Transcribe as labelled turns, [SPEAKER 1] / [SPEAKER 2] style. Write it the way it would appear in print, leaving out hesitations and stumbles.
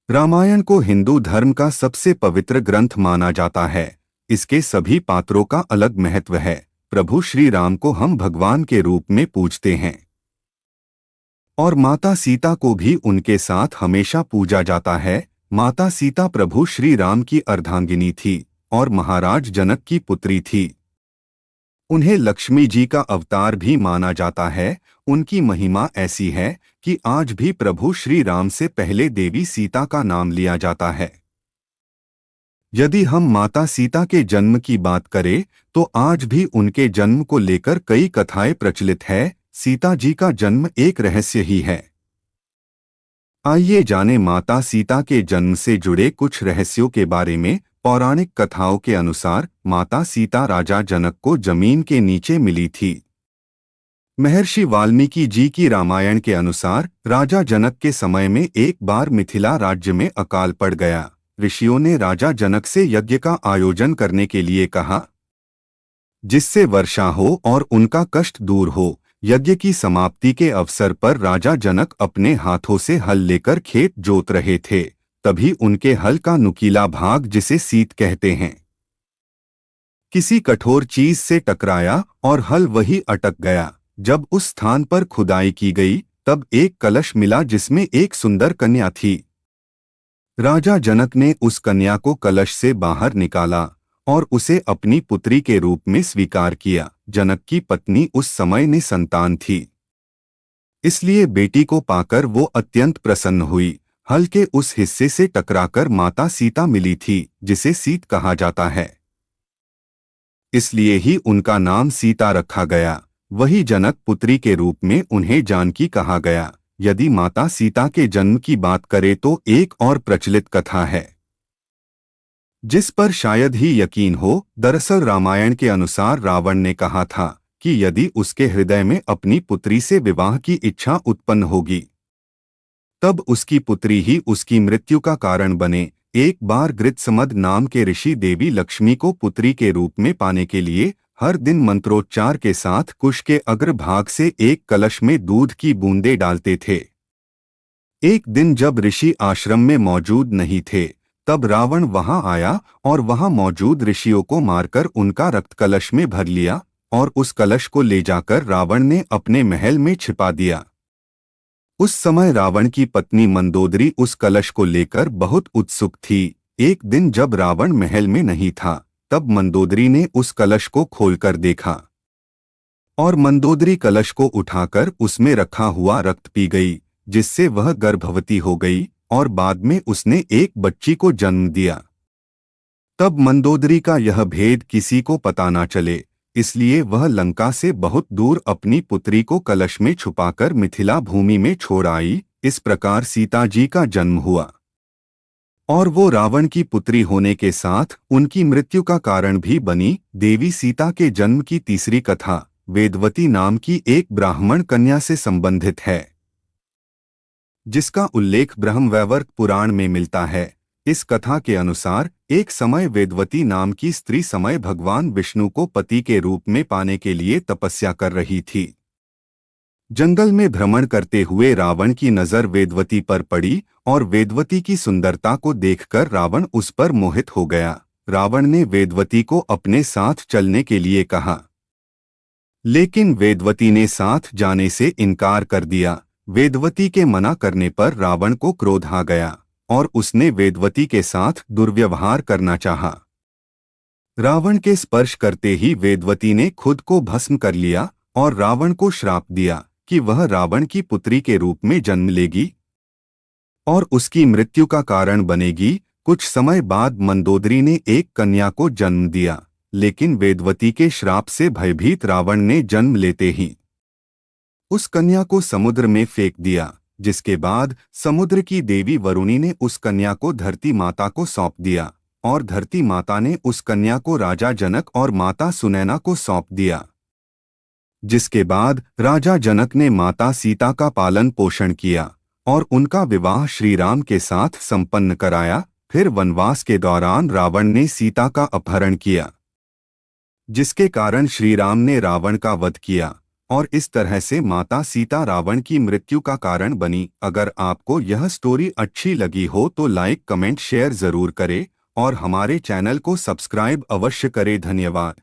[SPEAKER 1] रामायण को हिंदू धर्म का सबसे पवित्र ग्रंथ माना जाता है। इसके सभी पात्रों का अलग महत्व है। प्रभु श्री राम को हम भगवान के रूप में पूजते हैं और माता सीता को भी उनके साथ हमेशा पूजा जाता है। माता सीता प्रभु श्री राम की अर्धांगिनी थी और महाराज जनक की पुत्री थी। उन्हें लक्ष्मी जी का अवतार भी माना जाता है। उनकी महिमा ऐसी है कि आज भी प्रभु श्री राम से पहले देवी सीता का नाम लिया जाता है। यदि हम माता सीता के जन्म की बात करें तो आज भी उनके जन्म को लेकर कई कथाएं प्रचलित है। सीता जी का जन्म एक रहस्य ही है। आइए जाने माता सीता के जन्म से जुड़े कुछ रहस्यों के बारे में। पौराणिक कथाओं के अनुसार माता सीता राजा जनक को जमीन के नीचे मिली थी। महर्षि वाल्मीकि जी की रामायण के अनुसार राजा जनक के समय में एक बार मिथिला राज्य में अकाल पड़ गया। ऋषियों ने राजा जनक से यज्ञ का आयोजन करने के लिए कहा, जिससे वर्षा हो और उनका कष्ट दूर हो। यज्ञ की समाप्ति के अवसर पर राजा जनक अपने हाथों से हल लेकर खेत जोत रहे थे। तभी उनके हल का नुकीला भाग, जिसे सीत कहते हैं, किसी कठोर चीज से टकराया और हल वहीं अटक गया। जब उस स्थान पर खुदाई की गई तब एक कलश मिला जिसमें एक सुंदर कन्या थी। राजा जनक ने उस कन्या को कलश से बाहर निकाला और उसे अपनी पुत्री के रूप में स्वीकार किया। जनक की पत्नी उस समय निसंतान थी, इसलिए बेटी को पाकर वो अत्यंत प्रसन्न हुई। हल के उस हिस्से से टकराकर माता सीता मिली थी, जिसे सीत कहा जाता है। इसलिए ही उनका नाम सीता रखा गया। वही जनक पुत्री के रूप में उन्हें जानकी कहा गया। यदि माता सीता के जन्म की बात करें तो एक और प्रचलित कथा है, जिस पर शायद ही यकीन हो। दरअसल रामायण के अनुसार रावण ने कहा था कि यदि उसके हृदय में अपनी पुत्री से विवाह की इच्छा उत्पन्न होगी तब उसकी पुत्री ही उसकी मृत्यु का कारण बने। एक बार गृत्समद नाम के ऋषि देवी लक्ष्मी को पुत्री के रूप में पाने के लिए हर दिन मंत्रोच्चार के साथ कुश के अग्रभाग से एक कलश में दूध की बूंदें डालते थे। एक दिन जब ऋषि आश्रम में मौजूद नहीं थे तब रावण वहां आया और वहां मौजूद ऋषियों को मारकर उनका रक्त कलश में भर लिया और उस कलश को ले जाकर रावण ने अपने महल में छिपा दिया। उस समय रावण की पत्नी मंदोदरी उस कलश को लेकर बहुत उत्सुक थी। एक दिन जब रावण महल में नहीं था तब मंदोदरी ने उस कलश को खोलकर देखा और मंदोदरी कलश को उठाकर उसमें रखा हुआ रक्त पी गई, जिससे वह गर्भवती हो गई और बाद में उसने एक बच्ची को जन्म दिया। तब मंदोदरी का यह भेद किसी को पता न चले, इसलिए वह लंका से बहुत दूर अपनी पुत्री को कलश में छुपाकर मिथिला भूमि में छोड़ आई। इस प्रकार सीता जी का जन्म हुआ और वो रावण की पुत्री होने के साथ उनकी मृत्यु का कारण भी बनी। देवी सीता के जन्म की तीसरी कथा वेदवती नाम की एक ब्राह्मण कन्या से संबंधित है, जिसका उल्लेख ब्रह्मवैवर्त पुराण में मिलता है। इस कथा के अनुसार एक समय वेदवती नाम की स्त्री समय भगवान विष्णु को पति के रूप में पाने के लिए तपस्या कर रही थी। जंगल में भ्रमण करते हुए रावण की नजर वेदवती पर पड़ी और वेदवती की सुंदरता को देखकर रावण उस पर मोहित हो गया। रावण ने वेदवती को अपने साथ चलने के लिए कहा, लेकिन वेदवती ने साथ जाने से इनकार कर दिया। वेदवती के मना करने पर रावण को क्रोध आ गया और उसने वेदवती के साथ दुर्व्यवहार करना चाहा। रावण के स्पर्श करते ही वेदवती ने खुद को भस्म कर लिया और रावण को श्राप दिया कि वह रावण की पुत्री के रूप में जन्म लेगी और उसकी मृत्यु का कारण बनेगी। कुछ समय बाद मंदोदरी ने एक कन्या को जन्म दिया, लेकिन वेदवती के श्राप से भयभीत रावण ने जन्म लेते ही उस कन्या को समुद्र में फेंक दिया, जिसके बाद समुद्र की देवी वरुणी ने उस कन्या को धरती माता को सौंप दिया और धरती माता ने उस कन्या को राजा जनक और माता सुनैना को सौंप दिया। जिसके बाद राजा जनक ने माता सीता का पालन पोषण किया और उनका विवाह श्री राम के साथ संपन्न कराया। फिर वनवास के दौरान रावण ने सीता का अपहरण किया, जिसके कारण श्री राम ने रावण का वध किया और इस तरह से माता सीता रावण की मृत्यु का कारण बनी। अगर आपको यह स्टोरी अच्छी लगी हो तो लाइक कमेंट शेयर जरूर करें और हमारे चैनल को सब्सक्राइब अवश्य करें। धन्यवाद।